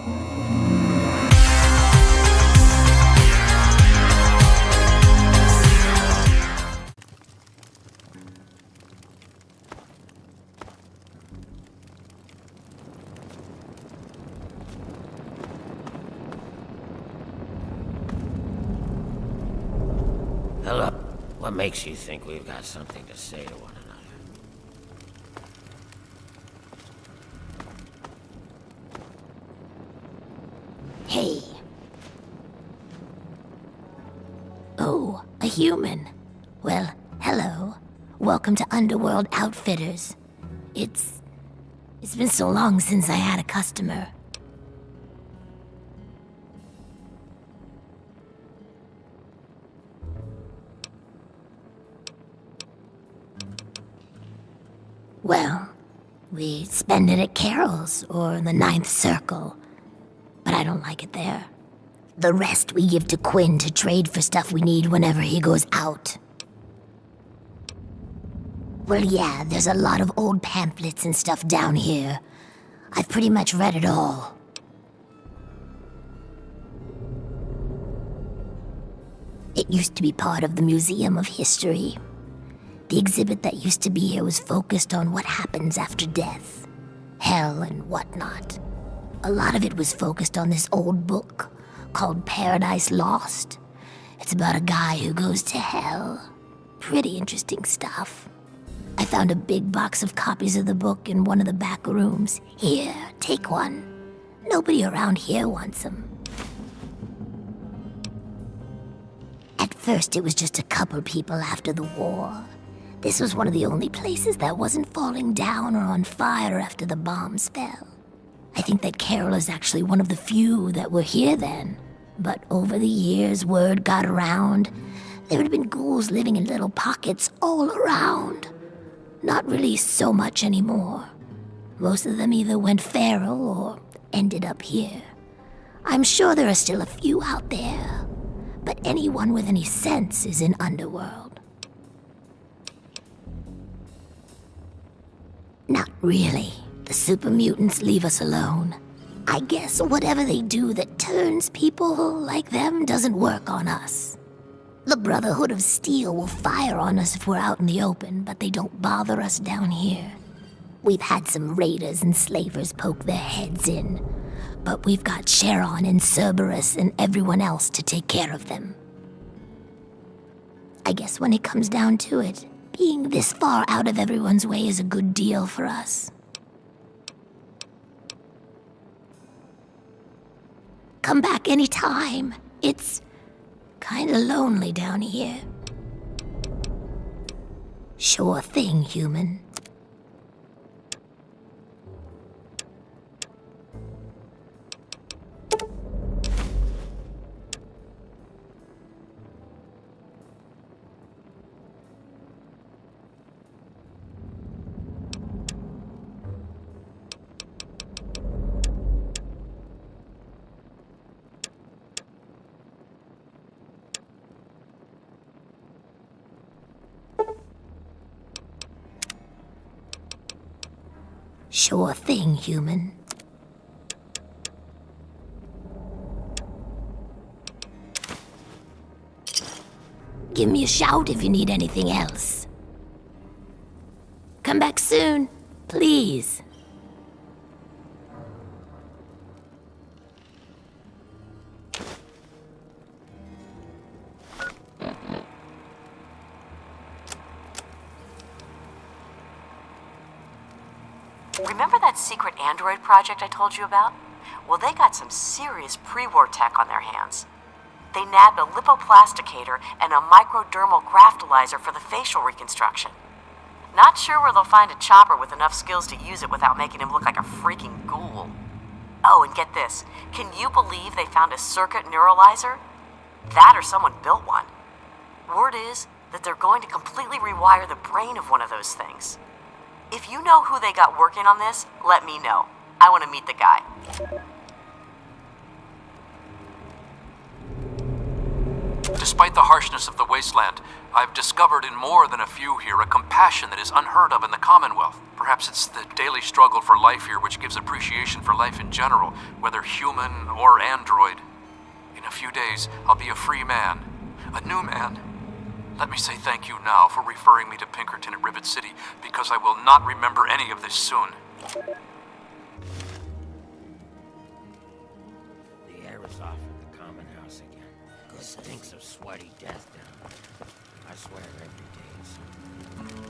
Hello. What makes you think we've got something to say to one another? Hey. Oh, a human. Well, hello. Welcome to Underworld Outfitters. It's been so long since I had a customer. Well, we spend it at Carol's or the Ninth Circle, but I don't like it there. The rest we give to Quinn to trade for stuff we need whenever he goes out. Well, yeah, there's a lot of old pamphlets and stuff down here. I've pretty much read it all. It used to be part of the Museum of History. The exhibit that used to be here was focused on what happens after death, hell and whatnot. A lot of it was focused on this old book called Paradise Lost. It's about a guy who goes to hell. Pretty interesting stuff. I found a big box of copies of the book in one of the back rooms. Here, take one. Nobody around here wants them. At first, it was just a couple people after the war. This was one of the only places that wasn't falling down or on fire after the bombs fell. I think that Carol is actually one of the few that were here then. But over the years, word got around. There had been ghouls living in little pockets all around. Not really so much anymore. Most of them either went feral or ended up here. I'm sure there are still a few out there, but anyone with any sense is in Underworld. Not really. The super mutants leave us alone. I guess whatever they do that turns people like them doesn't work on us. The Brotherhood of Steel will fire on us if we're out in the open, but they don't bother us down here. We've had some raiders and slavers poke their heads in, but we've got Sharon and Cerberus and everyone else to take care of them. I guess when it comes down to it, being this far out of everyone's way is a good deal for us. Come back anytime. It's kinda lonely down here. Sure thing, human. Sure thing, human. Give me a shout if you need anything else. Come back soon, please. Remember that secret android project I told you about? Well, they got some serious pre-war tech on their hands. They nabbed a lipoplasticator and a microdermal graftalizer for the facial reconstruction. Not sure where they'll find a chopper with enough skills to use it without making him look like a freaking ghoul. Oh, and get this. Can you believe they found a circuit neuralizer? That or someone built one. Word is that they're going to completely rewire the brain of one of those things. If you know who they got working on this, let me know. I want to meet the guy. Despite the harshness of the wasteland, I've discovered in more than a few here a compassion that is unheard of in the Commonwealth. Perhaps it's the daily struggle for life here which gives appreciation for life in general, whether human or android. In a few days, I'll be a free man. A new man. Let me say thank you now for referring me to Pinkerton at Rivet City, because I will not remember any of this soon. The air is off at the common house again. It stinks of sweaty death down there. I swear every day it's something.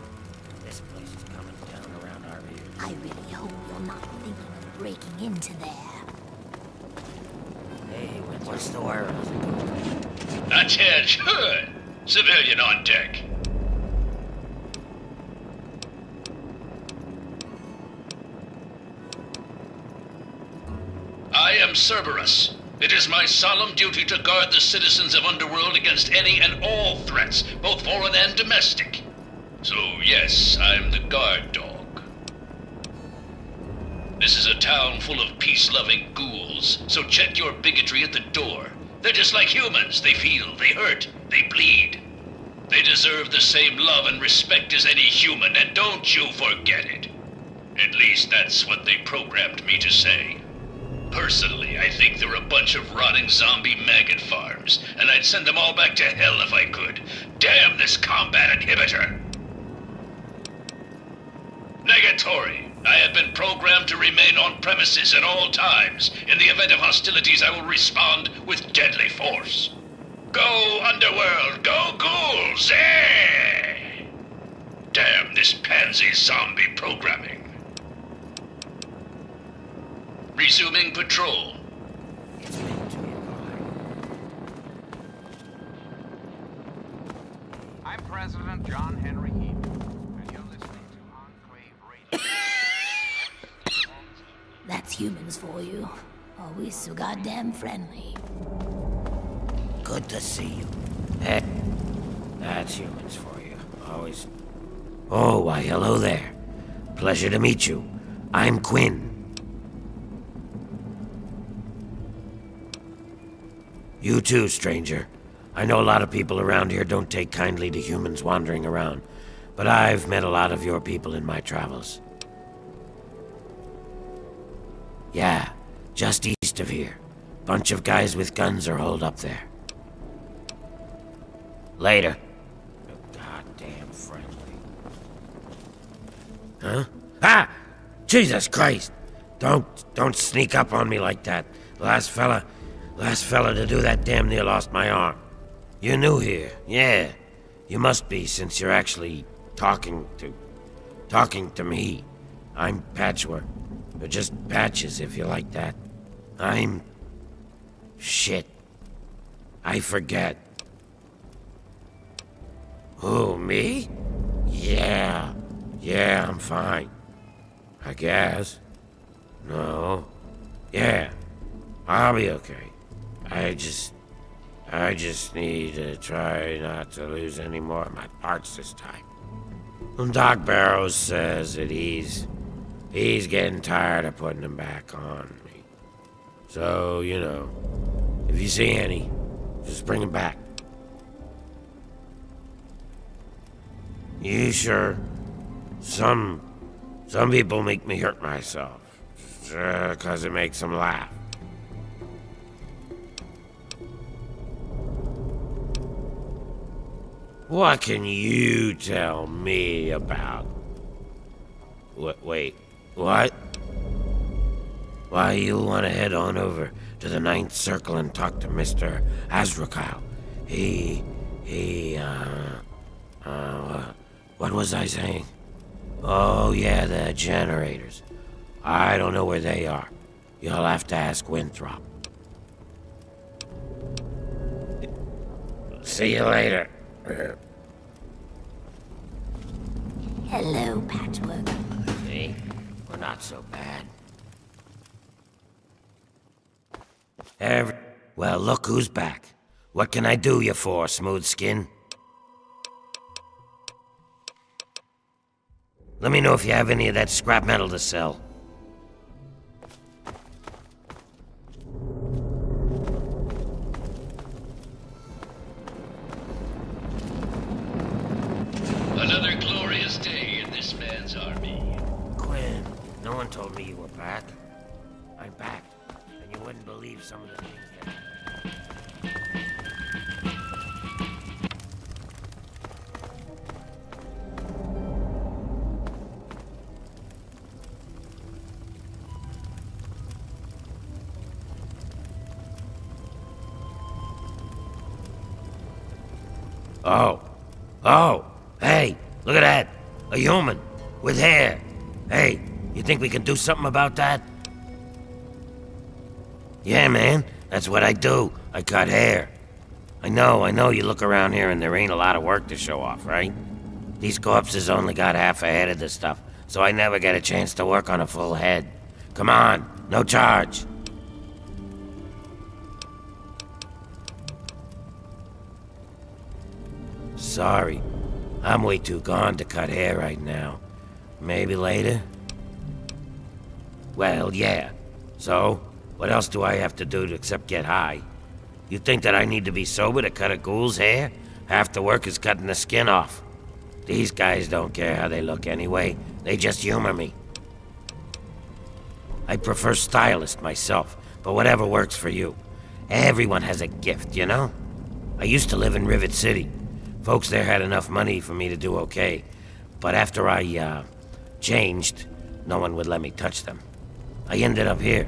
This place is coming down around our ears. I really hope you're not thinking of breaking into there. Hey, what's the word? Attention! Civilian on deck. I am Cerberus. It is my solemn duty to guard the citizens of Underworld against any and all threats, both foreign and domestic. So yes, I'm the guard dog. This is a town full of peace-loving ghouls, so check your bigotry at the door. They're just like humans. They feel, they hurt, they bleed. They deserve the same love and respect as any human, and don't you forget it. At least that's what they programmed me to say. Personally, I think they're a bunch of rotting zombie maggot farms, and I'd send them all back to hell if I could. Damn this combat inhibitor! Negatory. I have been programmed to remain on premises at all times. In the event of hostilities, I will respond with deadly force. Go, Underworld! Go, ghouls! Eh! Damn this pansy zombie programming. Resuming patrol. It's meant to be I'm President John Henry Heaton, and you're listening to Enclave Radio. That's humans for you. Always so goddamn friendly. good to see you. Hey, that's humans for you. Always. Oh, why, hello there. Pleasure to meet you. I'm Quinn. You too, stranger. I know a lot of people around here don't take kindly to humans wandering around, but I've met a lot of your people in my travels. Yeah, just east of here. Bunch of guys with guns are holed up there. Later. Goddamn friendly. Huh? Ah! Jesus Christ! Don't sneak up on me like that. Last fella to do that damn near lost my arm. You're new here, yeah. You must be, since you're actually talking to me. I'm Patchwork. Or just Patches, if you like that. I'm... shit. I forget. Who, me? Yeah, I'm fine. I guess. No. Yeah, I'll be okay. I just need to try not to lose any more of my parts this time. And Doc Barrows says that he's getting tired of putting them back on me. So, you know, if you see any, just bring them back. You sure? Some people make me hurt myself, 'cause it makes them laugh. What can you tell me about? Wait, what? Why, you want to head on over to the Ninth Circle and talk to Mr. Azrakal. What was I saying? Oh, yeah, the generators. I don't know where they are. You'll have to ask Winthrop. See you later. Hello, Patchwork. See? We're not so bad. Well, look who's back. What can I do you for, smooth skin? Let me know if you have any of that scrap metal to sell. Another glorious day in this man's army. Quinn, no one told me you were back. I'm back, and you wouldn't believe some of the things that... Oh, hey, look at that. A human, with hair. Hey, you think we can do something about that? Yeah, man, that's what I do. I cut hair. I know, you look around here and there ain't a lot of work to show off, right? These corpses only got half a head of the stuff, so I never get a chance to work on a full head. Come on, no charge. Sorry, I'm way too gone to cut hair right now. Maybe later? Well, yeah. So, what else do I have to do except get high? You think that I need to be sober to cut a ghoul's hair? Half the work is cutting the skin off. These guys don't care how they look anyway. They just humor me. I prefer stylist myself, but whatever works for you. Everyone has a gift, you know? I used to live in Rivet City. Folks there had enough money for me to do okay. But after I, changed, no one would let me touch them. I ended up here.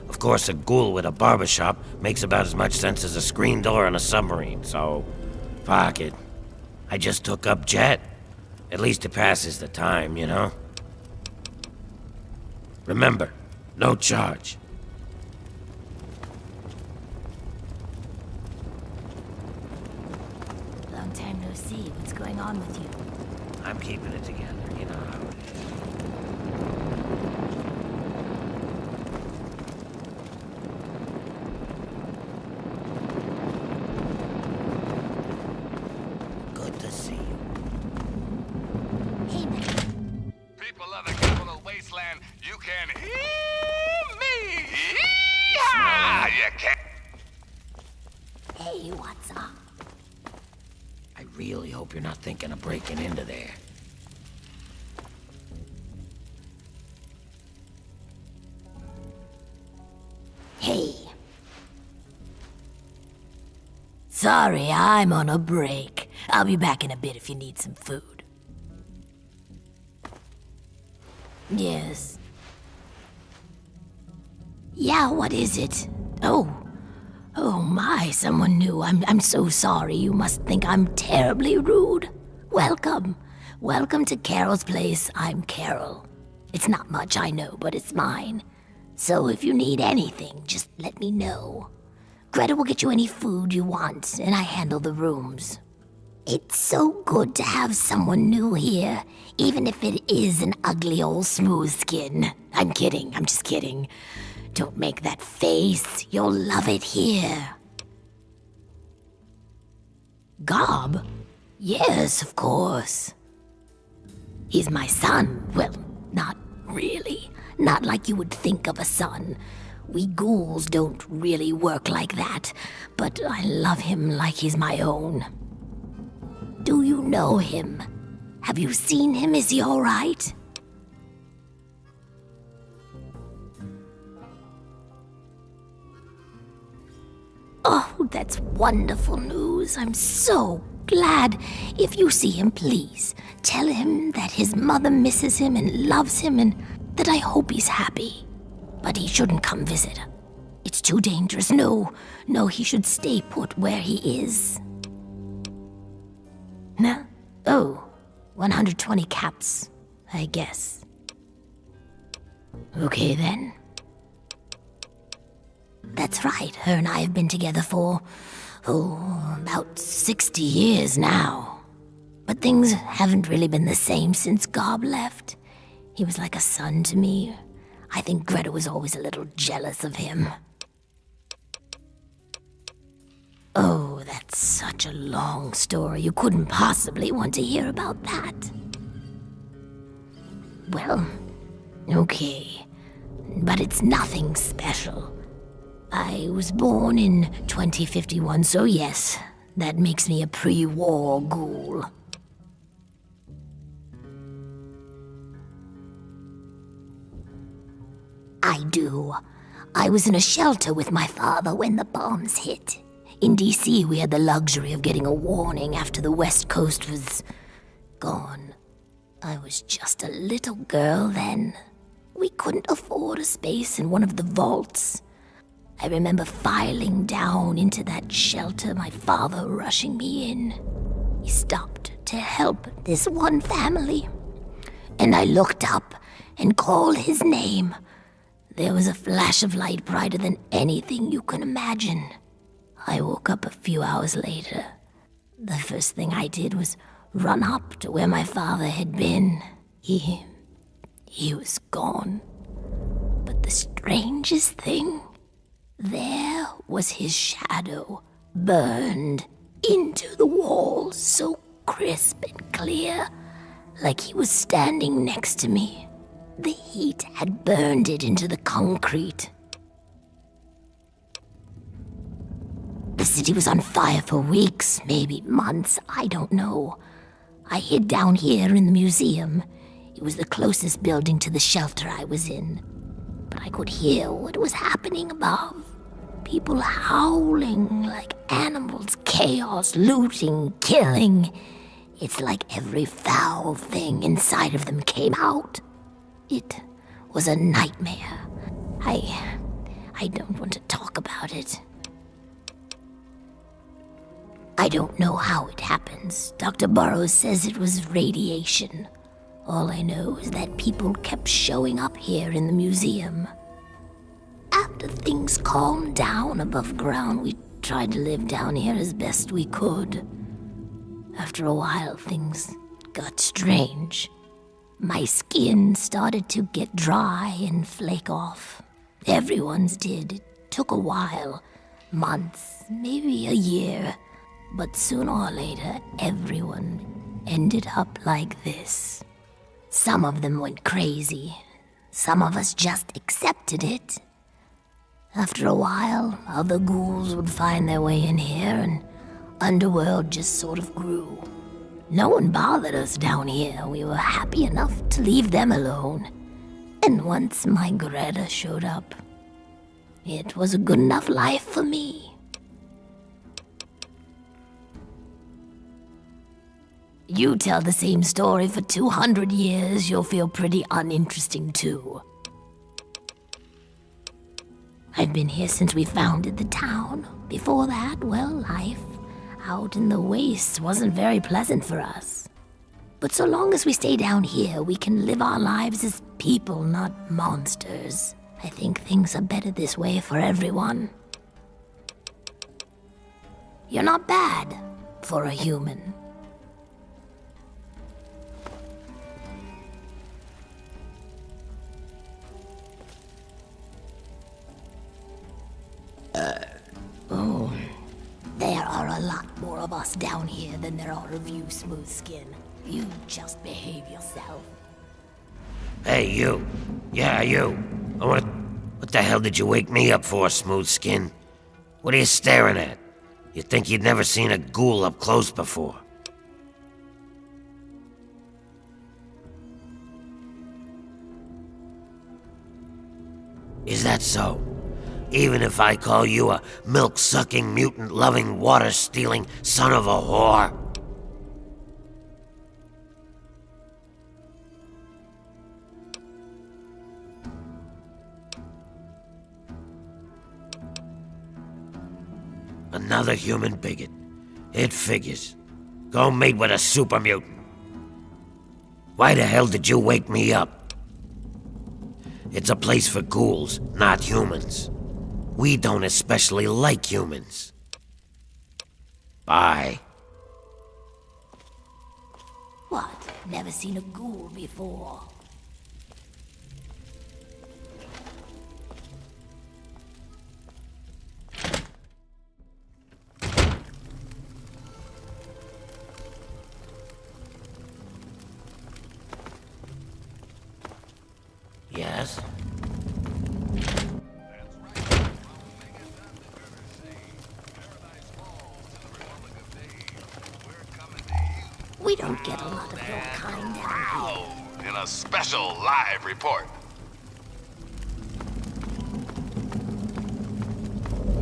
Of course, a ghoul with a barbershop makes about as much sense as a screen door on a submarine, so... fuck it. I just took up Jet. At least it passes the time, you know? Remember, no charge. Long time no see. What's going on with you? I'm keeping it together, you know how it is. Good to see you. Hey, man. People of the capital wasteland, you can hear me! Yeehaw! You can. Hey, what's up? I really hope you're not thinking of breaking into there. Hey. Sorry, I'm on a break. I'll be back in a bit if you need some food. Yes. Yeah, what is it? Oh my, someone new. I'm so sorry. You must think I'm terribly rude. Welcome. Welcome to Carol's place. I'm Carol. It's not much, I know, but it's mine. So if you need anything, just let me know. Greta will get you any food you want, and I handle the rooms. It's so good to have someone new here, even if it is an ugly old smooth skin. I'm kidding, I'm just kidding. Don't make that face. You'll love it here. Gob? Yes, of course. He's my son. Well, not really. Not like you would think of a son. We ghouls don't really work like that, but I love him like he's my own. Do you know him? Have you seen him? Is he all right? Oh, that's wonderful news. I'm so glad. If you see him, please tell him that his mother misses him and loves him and that I hope he's happy. But he shouldn't come visit. It's too dangerous. No, he should stay put where he is. Nah? Oh, 120 caps, I guess. Okay then. That's right, her and I have been together for, about 60 years now. But things haven't really been the same since Gob left. He was like a son to me. I think Greta was always a little jealous of him. Oh, that's such a long story. You couldn't possibly want to hear about that. Well, okay. But it's nothing special. I was born in 2051, so yes, that makes me a pre-war ghoul. do. I was in a shelter with my father when the bombs hit. In D.C., we had the luxury of getting a warning after the West Coast was gone. I was just a little girl then. We couldn't afford a space in one of the vaults. I remember filing down into that shelter, my father rushing me in. He stopped to help this one family. And I looked up and called his name. There was a flash of light brighter than anything you can imagine. I woke up a few hours later. The first thing I did was run up to where my father had been. He was gone. But the strangest thing, there was his shadow, burned into the wall, so crisp and clear, like he was standing next to me. The heat had burned it into the concrete. The city was on fire for weeks, maybe months, I don't know. I hid down here in the museum. It was the closest building to the shelter I was in. But I could hear what was happening above. People howling like animals, chaos, looting, killing. It's like every foul thing inside of them came out. It was a nightmare. I don't want to talk about it. I don't know how it happens. Dr. Burroughs says it was radiation. All I know is that people kept showing up here in the museum. After things calmed down above ground, we tried to live down here as best we could. After a while, things got strange. My skin started to get dry and flake off. Everyone's did. It took a while. Months, maybe a year. But sooner or later, everyone ended up like this. Some of them went crazy. Some of us just accepted it. After a while, other ghouls would find their way in here, and Underworld just sort of grew. No one bothered us down here. We were happy enough to leave them alone. And once my Greta showed up, it was a good enough life for me. You tell the same story for 200 years, you'll feel pretty uninteresting too. I've been here since we founded the town. Before that, well, life out in the wastes wasn't very pleasant for us. But so long as we stay down here, we can live our lives as people, not monsters. I think things are better this way for everyone. You're not bad for a human. There are a lot more of us down here than there are of you, Smooth Skin. You just behave yourself. Hey, you. Yeah, you. What the hell did you wake me up for, Smooth Skin? What are you staring at? You think you'd never seen a ghoul up close before? Is that so? Even if I call you a milk-sucking, mutant-loving, water-stealing son of a whore? Another human bigot. It figures. Go mate with a super mutant. Why the hell did you wake me up? It's a place for ghouls, not humans. We don't especially like humans. Bye. What? Never seen a ghoul before? Yes? We don't get a lot of your kind down here. In a special live report.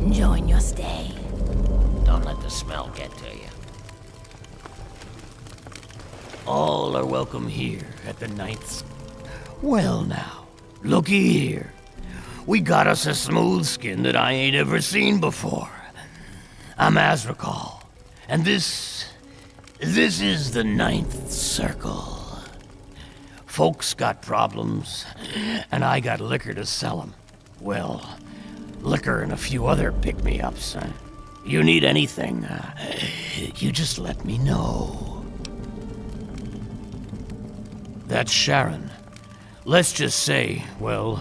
Enjoying your stay? Don't let the smell get to you. All are welcome here at the Ninth. Well now, looky here. We got us a smooth skin that I ain't ever seen before. I'm Azrakal, and this is the Ninth Circle. Folks got problems, and I got liquor to sell 'em. Well, liquor and a few other pick-me-ups. You need anything, you just let me know. That's Sharon. Let's just say, well,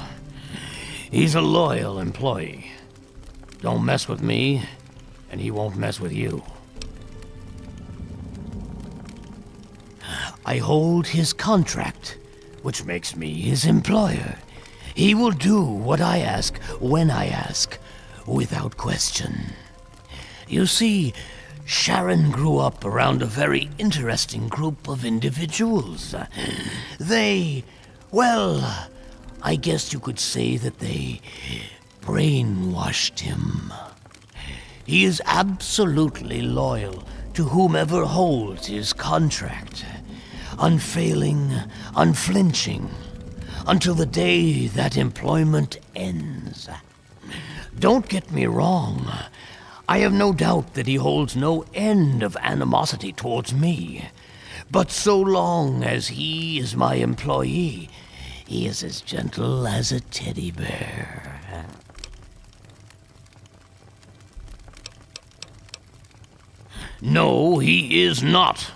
he's a loyal employee. Don't mess with me, and he won't mess with you. I hold his contract, which makes me his employer. He will do what I ask, when I ask, without question. You see, Sharon grew up around a very interesting group of individuals. Well, I guess you could say that they brainwashed him. He is absolutely loyal to whomever holds his contract. Unfailing, unflinching, until the day that employment ends. Don't get me wrong. I have no doubt that he holds no end of animosity towards me. But so long as he is my employee, he is as gentle as a teddy bear. No, he is not.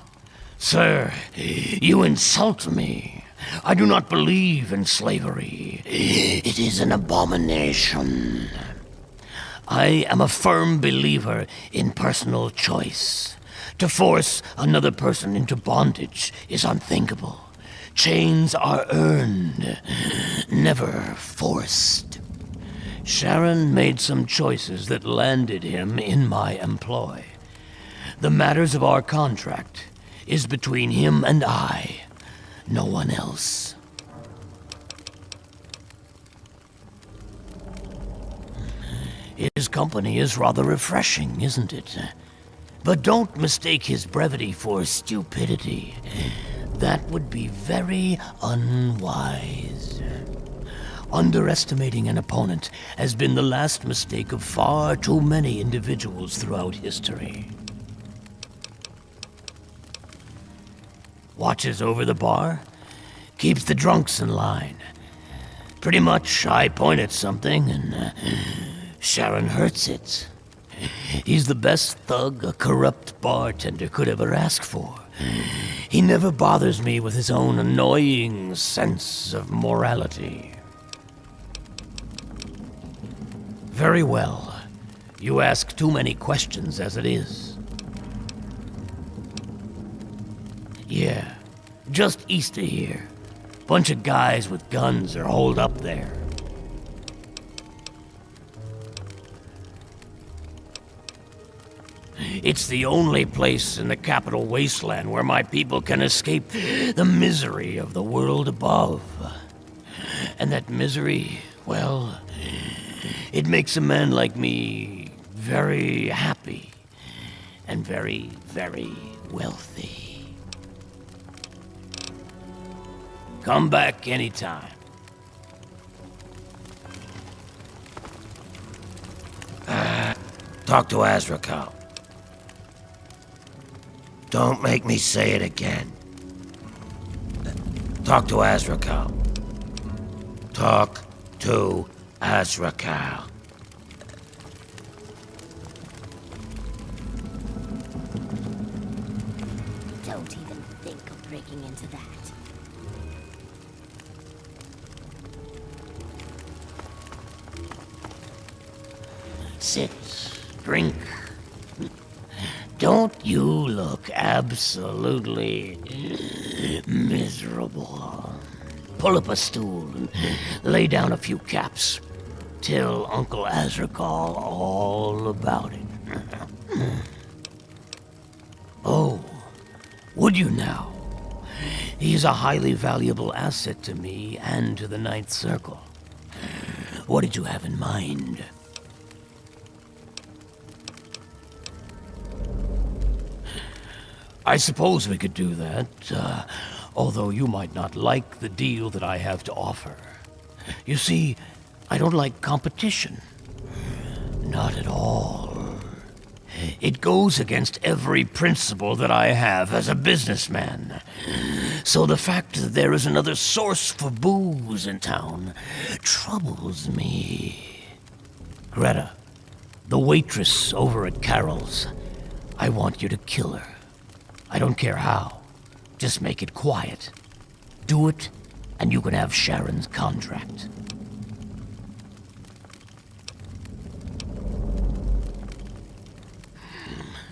Sir, you insult me. I do not believe in slavery. It is an abomination. I am a firm believer in personal choice. To force another person into bondage is unthinkable. Chains are earned, never forced. Sharon made some choices that landed him in my employ. The matters of our contract is between him and I, no one else. His company is rather refreshing, isn't it? But don't mistake his brevity for stupidity. That would be very unwise. Underestimating an opponent has been the last mistake of far too many individuals throughout history. Watches over the bar, keeps the drunks in line. Pretty much, I point at something and Sharon hurts it. He's the best thug a corrupt bartender could ever ask for. He never bothers me with his own annoying sense of morality. Very well. You ask too many questions as it is. Yeah, just east of here. Bunch of guys with guns are holed up there. It's the only place in the capital wasteland where my people can escape the misery of the world above. And that misery, well, it makes a man like me very happy and very, very wealthy. Come back anytime. Talk to Azrakal. Don't make me say it again. Talk to Azrakal. Talk to Azrakal. Don't even think of breaking into that. Sit, drink. Don't you look absolutely miserable? Pull up a stool and lay down a few caps. Tell Uncle Azrakal all about it. Oh, would you now? He's a highly valuable asset to me and to the 9th Circle. What did you have in mind? I suppose we could do that, although you might not like the deal that I have to offer. You see, I don't like competition. Not at all. It goes against every principle that I have as a businessman. So the fact that there is another source for booze in town troubles me. Greta, the waitress over at Carol's, I want you to kill her. I don't care how. Just make it quiet. Do it, and you can have Sharon's contract.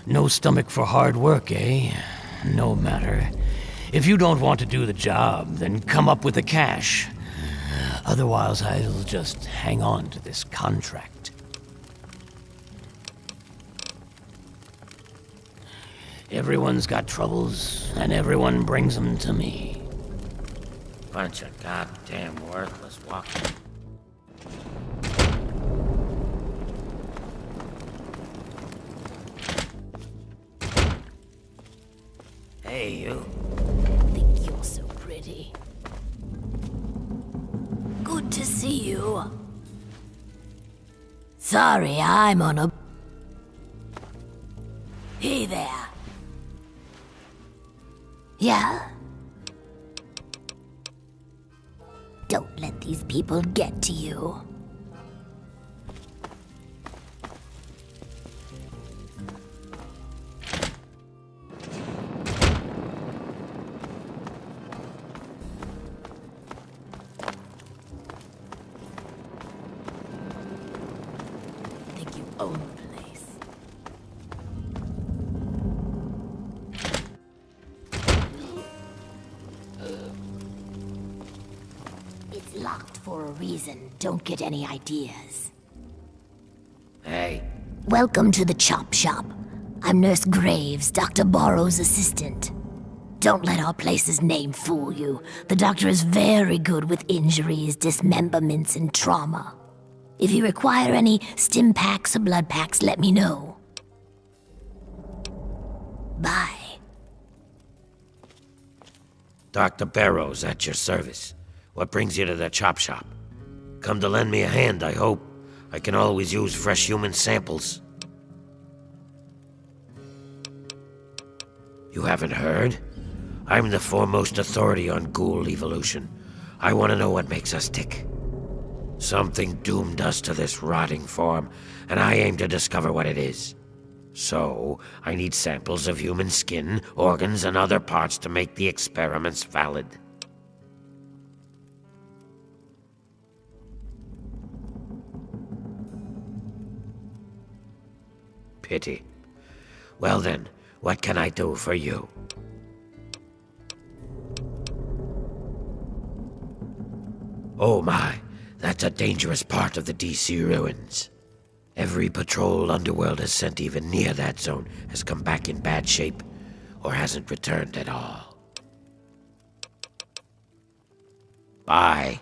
No stomach for hard work, eh? No matter. If you don't want to do the job, then come up with the cash. Otherwise, I'll just hang on to this contract. Everyone's got troubles, and everyone brings them to me. Bunch of goddamn worthless walkers. Hey, you. Think you're so pretty. Good to see you. Sorry, I'm on a... Hey there. Yeah? Don't let these people get to you. Think you own the place. It's locked for a reason. Don't get any ideas. Hey, Welcome to the Chop Shop. I'm Nurse Graves, Dr. Borrow's assistant. Don't let our place's name fool you. The doctor is very good with injuries, dismemberments, and trauma. If you require any stim packs or blood packs, let me know. Bye. Dr. Barrows at your service. What brings you to the chop shop? Come to lend me a hand, I hope. I can always use fresh human samples. You haven't heard? I'm the foremost authority on ghoul evolution. I want to know what makes us tick. Something doomed us to this rotting form, and I aim to discover what it is. So, I need samples of human skin, organs, and other parts to make the experiments valid. Pity. Well then, what can I do for you? Oh my, that's a dangerous part of the DC ruins. Every patrol Underworld has sent even near that zone has come back in bad shape, or hasn't returned at all. Bye.